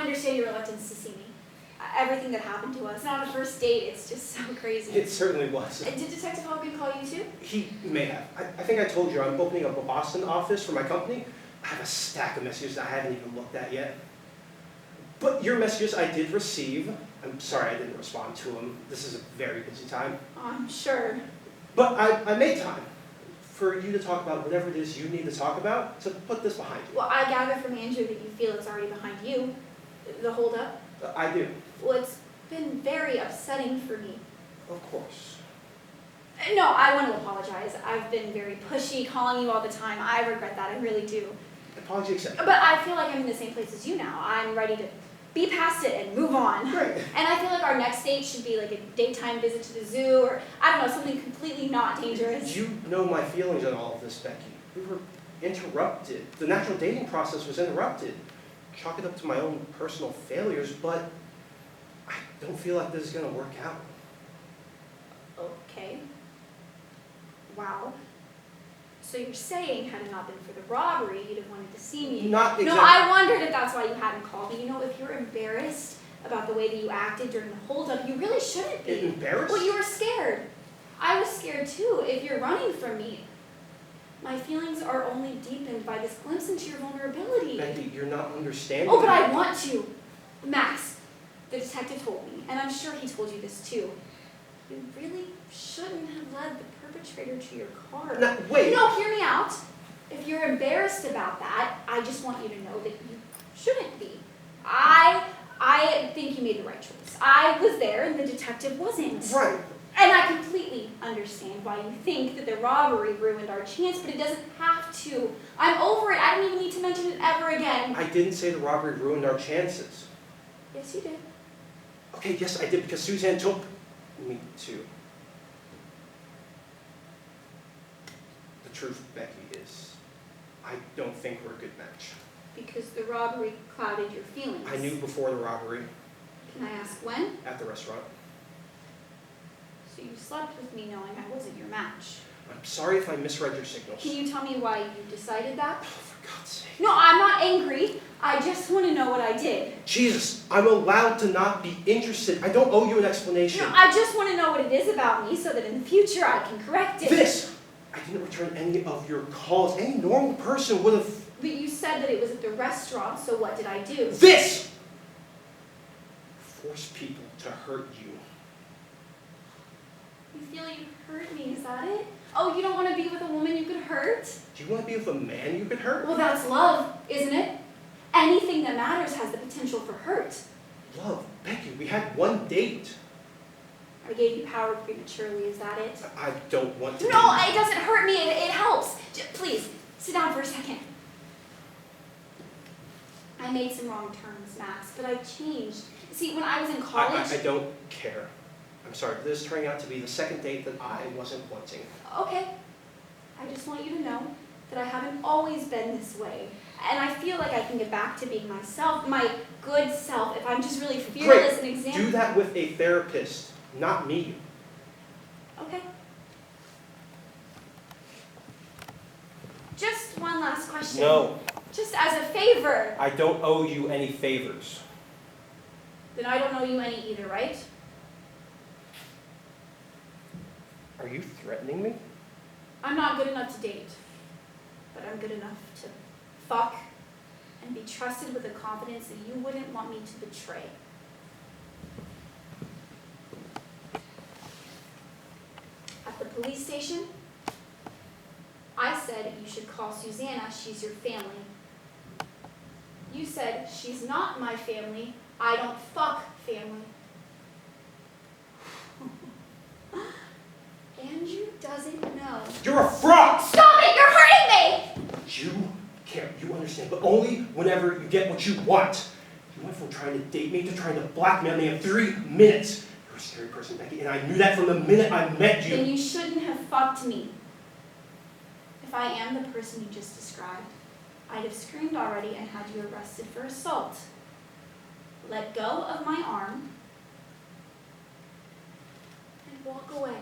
understand your reluctance to see me. Everything that happened to us, not a first date, it's just so crazy. It certainly was. Did Detective Hogan call you too? He may have. I think I told you I'm opening up a Boston office for my company. I have a stack of messages I haven't even looked at yet. But your messages I did receive. I'm sorry I didn't respond to them. This is a very busy time. I'm sure. But I made time for you to talk about whatever it is you need to talk about to put this behind you. Well, I gather from Andrew that you feel it's already behind you, the holdup. I do. Well, it's been very upsetting for me. Of course. No, I want to apologize. I've been very pushy, calling you all the time. I regret that, I really do. Apology accepted. But I feel like I'm in the same place as you now. I'm ready to be past it and move on. Great. And I feel like our next date should be like a daytime visit to the zoo, or I don't know, something completely not dangerous. You know my feelings on all of this, Becky. We were interrupted. The natural dating process was interrupted. Chalk it up to my own personal failures, but I don't feel like this is going to work out. Okay. Wow. So you're saying, had it not been for the robbery, you'd have wanted to see me. Not exactly. No, I wondered if that's why you hadn't called me. You know, if you're embarrassed about the way that you acted during the holdup, you really shouldn't be. Embarrassed? Well, you were scared. I was scared too. If you're running from me, my feelings are only deepened by this glimpse into your vulnerability. Becky, you're not understanding. Oh, but I want to. Max, the detective told me, and I'm sure he told you this too. You really shouldn't have led the perpetrator to your car. No, wait. No, hear me out. If you're embarrassed about that, I just want you to know that you shouldn't be. I think you made the right choice. I was there and the detective wasn't. Right. And I completely understand why you think that the robbery ruined our chance, but it doesn't have to. I'm over it. I don't even need to mention it ever again. I didn't say the robbery ruined our chances. Yes, you did. Okay, yes, I did, because Suzanne told me to. The truth, Becky, is I don't think we're a good match. Because the robbery clouded your feelings. I knew before the robbery. Can I ask when? At the restaurant. So you slept with me knowing I wasn't your match. I'm sorry if I misread your signals. Can you tell me why you decided that? Oh, for God's sake. No, I'm not angry. I just want to know what I did. Jesus, I'm allowed to not be interested. I don't owe you an explanation. No, I just want to know what it is about me so that in the future I can correct it. This! I didn't return any of your calls. Any normal person would have... But you said that it was at the restaurant, so what did I do? This! Force people to hurt you. You feel you hurt me, is that it? Oh, you don't want to be with a woman you could hurt? Do you want to be with a man you could hurt? Well, that's love, isn't it? Anything that matters has the potential for hurt. Love, Becky, we had one date. I gave you power prematurely, is that it? I don't want to... No, it doesn't hurt me, it helps. Please, sit down for a second. I made some wrong turns, Max, but I changed. See, when I was in college... I don't care. I'm sorry, this is turning out to be the second date that I wasn't wanting. Okay. I just want you to know that I haven't always been this way. And I feel like I can get back to being myself, my good self, if I'm just really fearless and example. Do that with a therapist, not me. Okay. Just one last question. No. Just as a favor. I don't owe you any favors. Then I don't owe you any either, right? Are you threatening me? I'm not good enough to date, but I'm good enough to fuck and be trusted with a confidence that you wouldn't want me to betray. At the police station, I said you should call Susanna, she's your family. You said, she's not my family, I don't fuck family. Andrew doesn't know. You're a fraud! Stop it! You're hurting me! You care, you understand, but only whenever you get what you want. You went from trying to date me to trying to blackmail me in 3 minutes. You're a scary person, Becky, and I knew that from the minute I met you. Then you shouldn't have fucked me. If I am the person you just described, I'd have screamed already and had you arrested for assault. Let go of my arm and walk away.